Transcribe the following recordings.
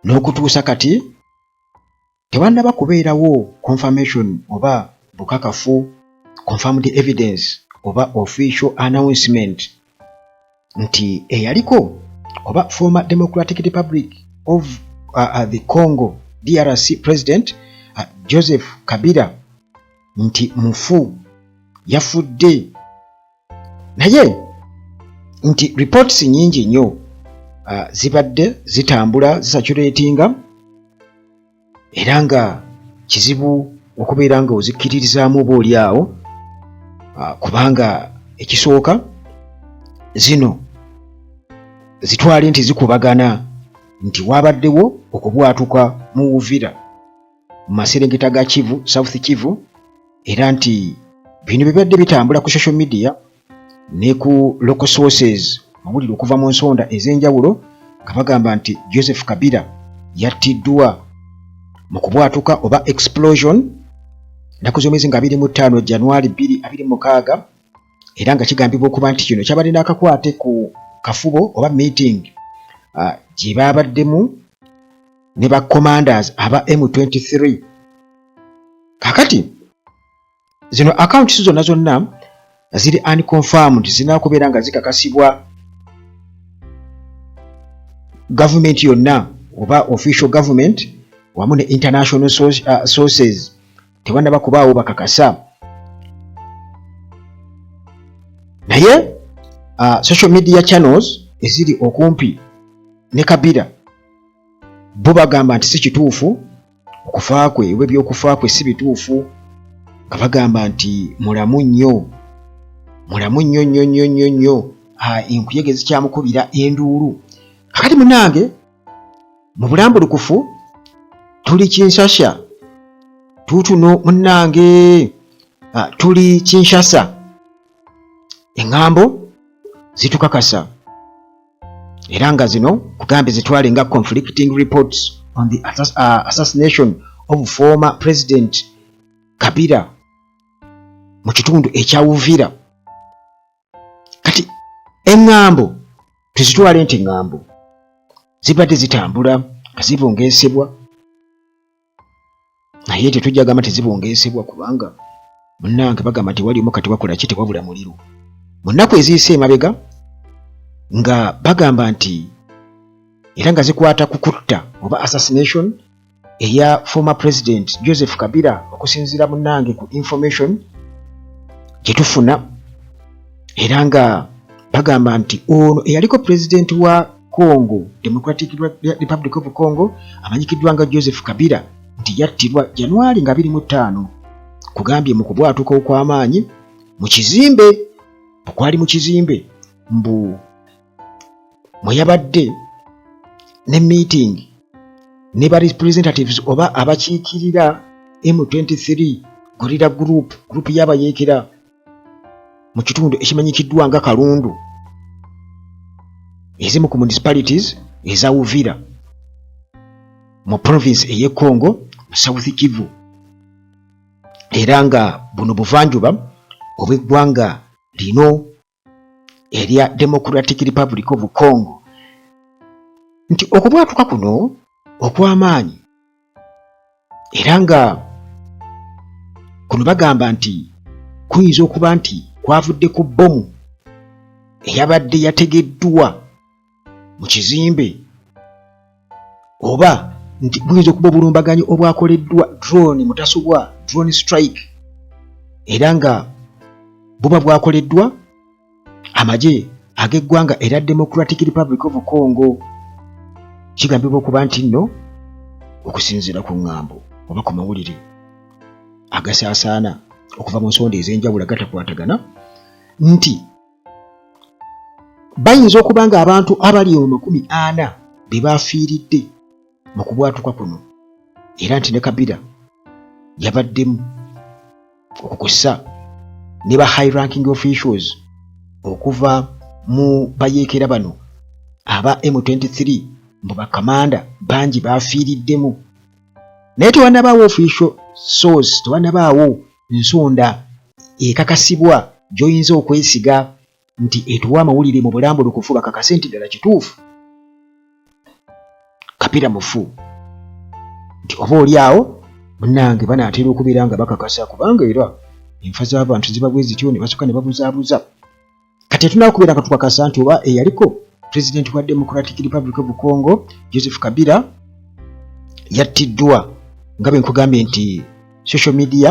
n'okutuusa kati tewannaba kubeerawo confirmation oba bukakafu confirmed evidence oba official announcement nti eyaliko oba former Democratic Republic of the Congo DRC President Joseph Kabira nti mufu yafudde. Naye nti reports nyingi nnyo zibadde zitambula zisaturatinga era nga kizibu okubeera nga ozikkiririzaamu oba oli awo kubanga ekisooka zino zitwale nti zikubagana nti wabaddewo okubwatuka mu Uvira mu maserengeta ga Kivu, South Kivu, era nti bino bibadde bitambula ku social media ne ku local sources mawulire okuva mu nsonda ez'enjawulo nga bagamba nti Joseph Kabila yattiddwa mu kubwatuka oba explosion nnaku z'omwezi nga 25 January 2026 era nga kigambibwa okuba nti kino kyabadde n'akakwate ku kafubo oba meeting gye baabaddemu ne ba commanders aba M23. Kakati zino accounts zonna ziri unconfirmed, zina kubeera nga zikakasibwa government yonna oba official government wamu ne international sources tebannaba kubaawo bakakasa. Naye social media channels eziri okumpi ne Kabila bo bagamba nti si kituufu okufa kwe oba ebyokufa kwe si bituufu, nga bagamba nti mulamu nnyo enkuyege zikyamukubira enduulu. Kakati munange mu bulambulukufu tuli Kinshasa tutuno munange tuli Kinshasa eŋŋambo zitukakasa era nga zino kugambe zitwale nga conflicting reports on the assassination of former President Kabila mu kitundu ekya Uvira. Kati eŋŋambo tuzitwale nti eŋŋambo zibadde zitambula nga zibongeesebwa, naye tetujja gamba tezibongeesebwa kubanga munnange bagamba nti wali omu kati wakola ki tewabula muliro. Mu nnaku eziyise emabega nga bagamba nti era nga zikwata kukutta oba assassination eya former President Joseph Kabila okusinziira munnange ku information gye tufuna, era nga bagamba nti ono eyaliko President wa Congo Democratic Republic of Congo amanyikiddwa nga Joseph Kabila nti yattirwa January nga 25 kugambye mu kubwatuka okw'amaanyi mu kizimbe okwali mu kizimbe mbu mweyabadde ne meeting ne ba representatives oba abakiikirira M23 gorilla group y'abayeekera mu kitundu ekimanyikiddwa nga Kalundu ezimu ku municipalities eza Uvira mu province ey'e Congo mu South Kivu, era nga buno buvanjuba obw'eggwanga lino erya Democratic Republic of Congo. Nti okubwatuka kuno okw'amaanyi era nga kuno bagamba nti kuyinza okuba nti kwavudde ku bbomu eyabadde yategeddwa mu kizimbe oba nti buyinza okuba obulumbaganyi obwakoleddwa drone mutasubwa drone strike era nga buba bwakoleddwa amagye ag'eggwanga era Democratic Republic of Congo. Kigambibwa okuba nti nno okusinziira ku ŋŋambo oba ku mawulire agasaasaana okuva mu nsonda ez'enjawulo agatakwatagana nti bayinza okuba nga abantu abali 40 be baafiiridde mu kubwatuka kuno era nti ne Kabila yabaddemu okukosa ne ba high ranking officials okuva mu bayeekera bano aba M23 mbu bakamanda bangi baafiiriddemu. Naye tewannabaawo official source, tewannabaawo nsonda ekakasibwa gy'oyinza okwesiga nti etuwa amawulire mu bulambulukufu bakakase nti ddala kituufu Kabira mufu nti oba oli awo munnange banaatera okubeera nga bakakasa kubanga era enfa z'abantu ziba bwe zityo ne basooka ne babuzaabuza kati tunakubeera nga tukakasa nti oba eyaliko President wa Democratic Republic of Congo Joseph Kabira yattiddwa nga bwe nkugambye nti social media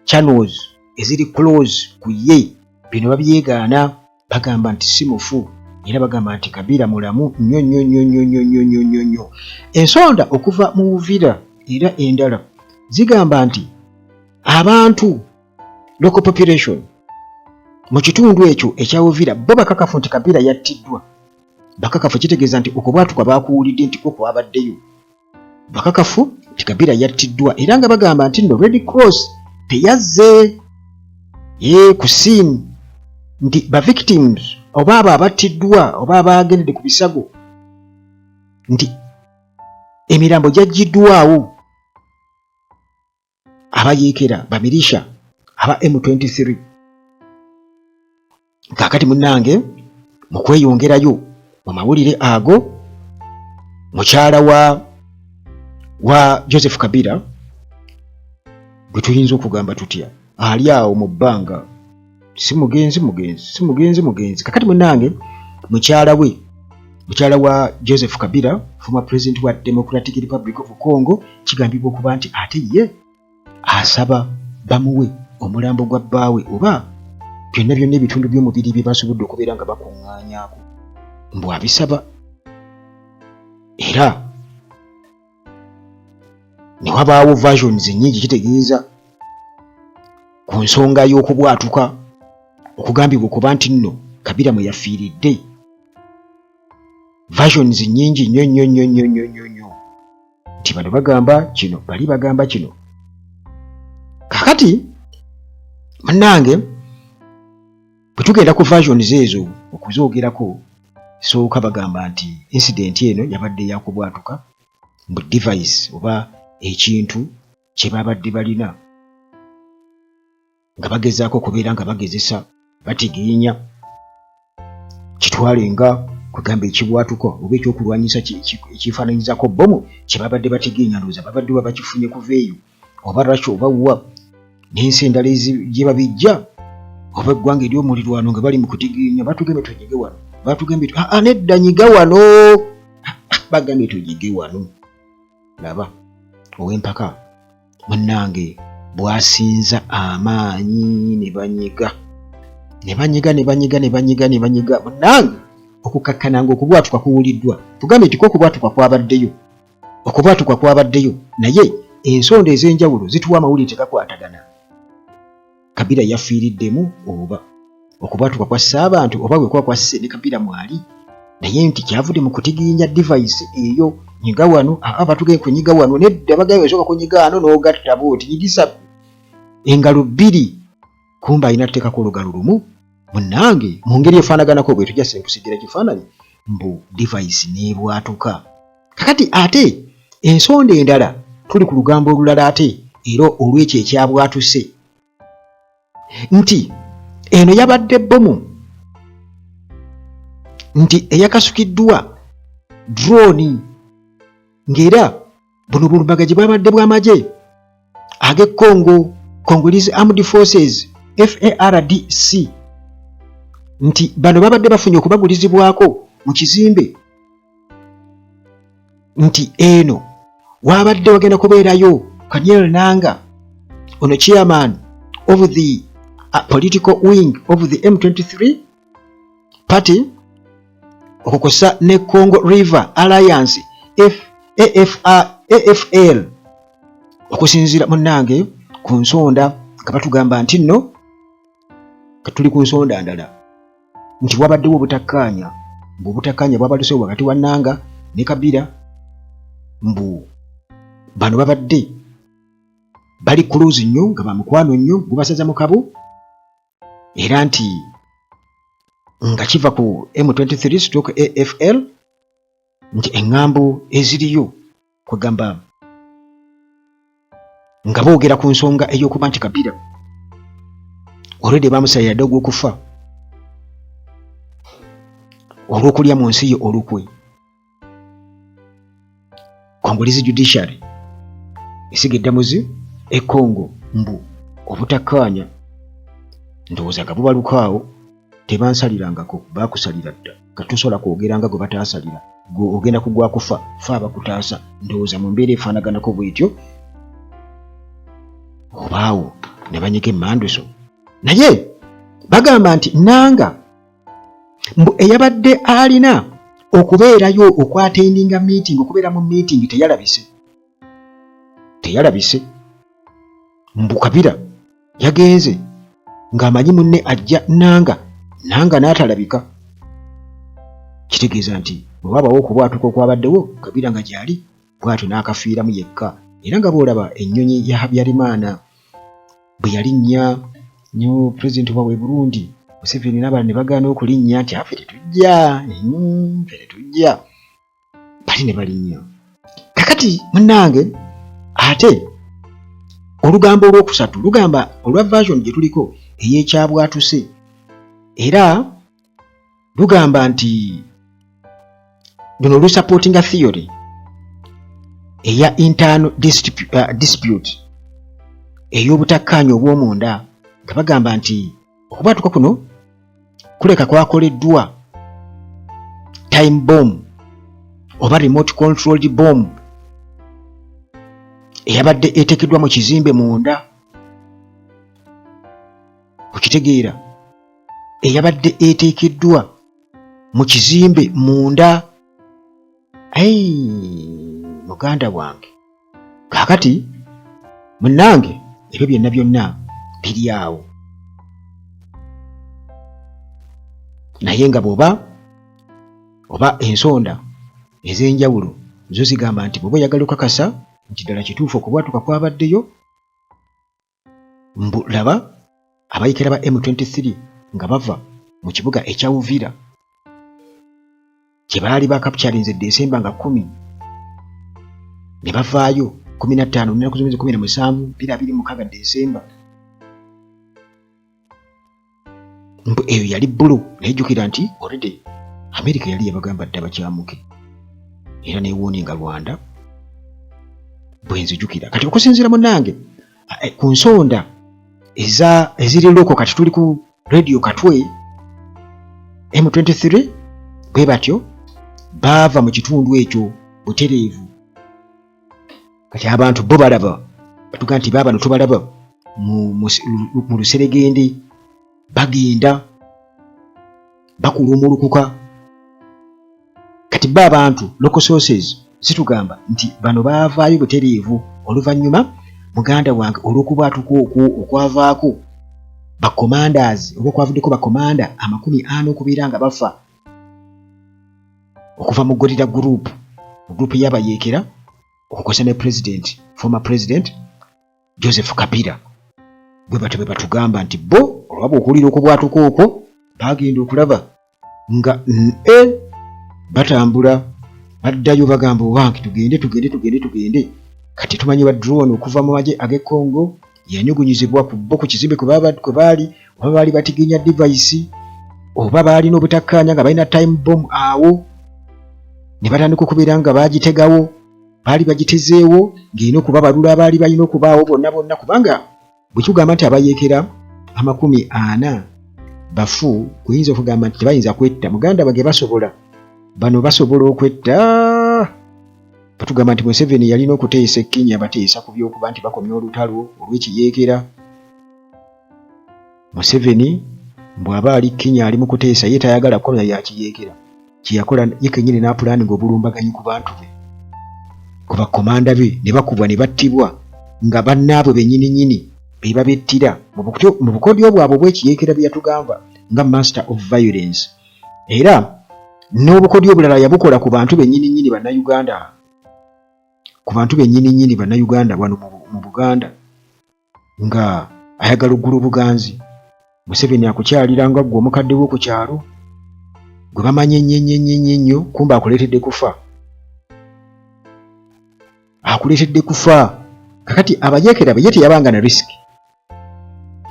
channels eziri close ku ye bino babyegaana bagamba nti si mufu era bagamba nti Kabira mulamu nnyo. Ensonda okuva mu Uvira era endala zigamba nti abantu local population mu kitundu ekyo ekya Uvira bo bakakafu nti Kabira yattiddwa. Bakakafu kitegeeza nti okubwatuka bakuwulidde nti koko abaddeyo. Bakakafu nti Kabira yattiddwa era nga bagamba nti no Red Cross teyazze ku scene nti ba victims oba abo abattiddwa oba abagendedde ku bisago nti emirambo gyaggiddwawo abayeekera bamirisha aba M23 kakati munnange mu kweyongerayo mu mawulire ago mukyala wa Joseph Kabira gwe tuyinza okugamba tutya ali awo mu bbanga si mugenzi kakati munnange mukyala wa Joseph Kabira former president wa Democratic Republic of Congo kigambibwa okuba nti ate ye asaba bamuwe omulambo gwa bbaawe oba byonna ebitundu by'omubiri bye basobodde okubeera nga bakuŋŋaanyaako mbw abisaba era ne wabaawo versions nnyingi kitegeeza ku nsonga y'okubwatuka okugambibwa okuba nti nno Kabira mwe yafiiridde versions nnyingi nnyo nti bano bagamba kino bali bagamba kino kakati munnange bwe tugenda ku versions ezo okuzoogerako sooka bagamba nti incident eno yabadde yakubwatuka mu device oba ekintu kye babadde balina nga bagezaako okubeera nga bagezesa batigiinya kitwale nga kugamba ekibwatuko oba ekyokulwanyisa ekifaananyizako bbomu kye babadde batigiinya ndowooza babadde bakifunye kuva eyo oba lwaki oba wa n'ensi endala gye babijja oba eggwanga ery'omulirwano nga bali mu kutigiinya batugambye tujige wano batugambye nedda nyiga wano bagambye tujige wano laba ow'empaka munnange bwasinza amaanyi ne banyiga munnange okukakkananga okubwatuka kuwuliddwa tugambe nti okubwatuka kwabaddeyo naye ensonda ez'enjawulo zituwa amawulire tegakwatagana Kabira yafiiriddemu oba okubwatuka kwasse abantu oba bwe kuba kwasse ne Kabira mwali naye nti kyavudde mu kutigiinya device eyo nyiga wano batugee kunyiga wano nedda bagayo esooka kunyiga wano n'ogatta booti nyigisa engalo bbiri kumba alina tuteekako olugalo lumu munnange mu ngeri efaanaganako bwe tujja senkusigira kifaananyi mbu device n'ebwatuka kakati ate ensonda endala tuli ku lugambo olulala ate era olw'ekyo ekyabwatuse nti eno yabadde bbomu nti eyakasukiddwa drone ng'era buno bulumbaganyi bwabadde bw'amagye ag'e Congo Congolese Armed Forces FARDC nti bano babadde bafunye okubagulizibwako mu kizimbe nti eno wabadde wagenda kubeerayo Kanyel Nanga ono chairman of the political wing of the M23 party okukosa ne Congo River Alliance AFL okusinziira munnange ku nsonda nga batugamba nti nno katuli ku nsonda ndala nti wabaddewo obutakkaanya bwabalusewo wakati wa Nanga ne Kabira mbu bano babadde bali close nnyo nga bamukwano nnyo gubasaza mu kabo era nti nga kiva ku M23 stroke AFL nti eŋŋambo eziriyo kwegamba nga boogera ku nsonga ey'okuba nti Kabira olwedde bamusayira dde ogw'okufa olw'okulya mu nsi ye olukwe Congolese judiciary esiga eddamuzi e Congo mbu obutakkaanya ndowooza nga bubalukaawo tebansalirangako baakusalira dda katusobola kwogera nga gwe bataasalira gwe ogenda kugwa kufa fe abakutaasa ndowooza mu mbeera efaanaganako bw'etyo obaawo ne banyega emmanduso naye bagamba nti nanga mbu eyabadde alina okubeerayo okwatendinga meeting okubeera mu meeting teyalabise mbu Kabira yagenze ng'amanyi munne ajja nanga n'atalabika kitegeeza nti bwe wabawo okubwatuka okwabaddewo Kabira nga gyali bwatyo n'akafiiramu yekka era nga boolaba ennyonyi ya Habyarimana bwe yalinnya new president waabwe Burundi Museveni n'abalala ne bagaana okulinnya nti ffe tetujja bali ne balinnya kakati munnange ate olugambo olwokusatu lugamba olwa version gye tuliko ey'ekyabwatuse era lugamba nti luno lusupportinga theory eya internal dispute ey'obutakkaanya obw'omunda nga bagamba nti okubwatuka kuno kuleka kwakoleddwa time bomb oba remote controlled bomb eyabadde eteekeddwa mu kizimbe munda okitegeera eyabadde eteekeddwa mu kizimbe munda muganda wange kaakati munnange ebyo byonna biri awo naye nga oba ensonda ez'enjawulo zo zigamba nti bw'oba oyagala okukakasa nti ddala kituufu okubwatuka kwabaddeyo mbu laba abayikira ba M23 nga bava mu kibuga ekya Uvira kye baali bakapchalinze Desemba nga 10 ne bavaayo 15 n'ennaku z'omwezi 17 26 Desemba mbu eyo yali bbulu nejjukira nti already America yali yabagamba dda bakyamuke era neewooninga Rwanda bwenzijukira kati okusinziira munnange ku nsonda eziri loko kati tuli ku radio Katwe M23 bwe batyo baava mu kitundu ekyo butereevu kati abantu bo balaba batuga nti baaba tubalaba mu luseregende bagenda bakulumulukuka kati ba abantu local sources situgamba nti bano baavaayo butereevu oluvannyuma muganda wange olw'okubwatuka okwavaako bacommanders oba okwavuddeko bakomanda 40 okubeera nga bafa okuva mu gorilla group y'abayeekera okukosa ne former president Joseph Kabira bwe batugamba nti bo olwaba okuwulira okubwatuka okwo bagenda okulaba nga batambula baddayo bagamba owange tugende kati tumanyi ba drone okuva mu magye ag'e Congo yanyugunyizibwa ku kizimbe kwe baali oba baali batigenya device oba baali n'obutakkaanya nga balina time bomb awo ne batandika okubeera nga bagitegawo baali bagitezeewo ng'erina okuba balula abaali balina okubaawo bonna kubanga bwe kigamba nti abayeekera 40 bafu kuyinza okugamba nti tebayinza kwetta muganda bage bano basobola okwetta batugamba nti Museveni yalina okuteesa Kenya bateesa ku by'okuba nti bakomya olutalo olw'ekiyeekera Museveni bw'aba ali Kenya ali mu kuteesa ye tayagala kukomya ya kiyeekera kiyakola ye kennyini n'apulaaninga obulumbaganyi ku bantu be ku bakomanda be ne bakubwa ne battibwa nga bannaabwe bennyini be babettira mu bukodyo bwabwe bw'ekiyeekera bye yatugamba nga master of violence era n'obukodyo obulala yabukola ku bantu bennyini bannayuganda wano mu Buganda nga ayagala oggula obuganzi Museveni akukyalira nga gwe omukadde wo ku kyalo gwe bamanye nnyo kumba akuleetedde kufa kakati abajeekera be ye teyabanga na risk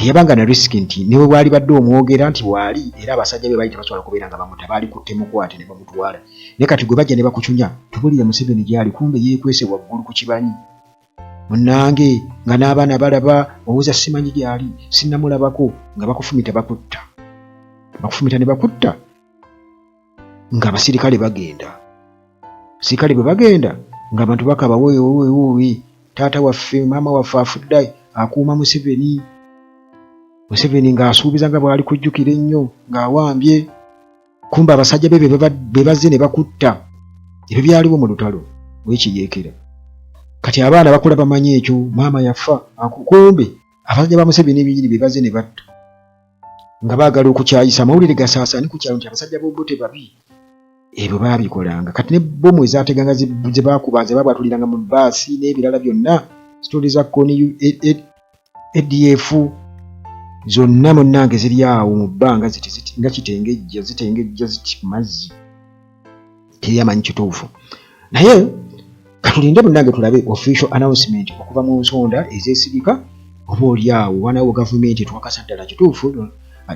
teyabanga na risk nti niwe wali badde omwogera nti wali era abasajja be baali tebasobola kubeera nga bamuta baali kutte mukwate ne bamutwala naye kati gwe bajja ne bakucunya tubulire Museveni gyali kumbe yeekwese waggulu ku kibanyi munnange nga n'abaana balaba owuza simanyi gyali sinnamulabako nga bakufumita ne bakutta nga abasirikale bagenda sirikale bwe bagenda nga abantu bakaba weeweeweewe taata waffe maama waffe afudde akuuma Museveni ng'asuubiza nga bw'ali kujjukira ennyo ng'awambye kumba abasajja be bazze ne bakutta ebyo byaliwo mu lutalo wekiyeekera kati abaana bakula bamanyi ekyo maama yafa kumbe abasajja ba Museveni bennyini be bazze ne batta nga baagala okukyayisa amawulire gasaasaani ku kyalo nti abasajja b'obote babi ebyo baabikolanga kati ne bbomu ezaateganga ze baakuba ze babatuliranga mu baasi n'ebirala byonna sitoli za koni ADF zonna munnange ziri awo mu bbanga nga zitengejja ziti mazzi teyamanyi kituufu naye katulinde munnange tulabe official announcement okuva mu nsonda ezeesigika oba oli awo wanawo gavumenti twakasa ddala kituufu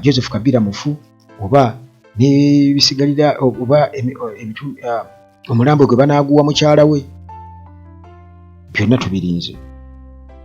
Joseph Kabira mufu oba n'ebisigalira oba omulambo gwe banaaguwa mukyala we byonna tubirinze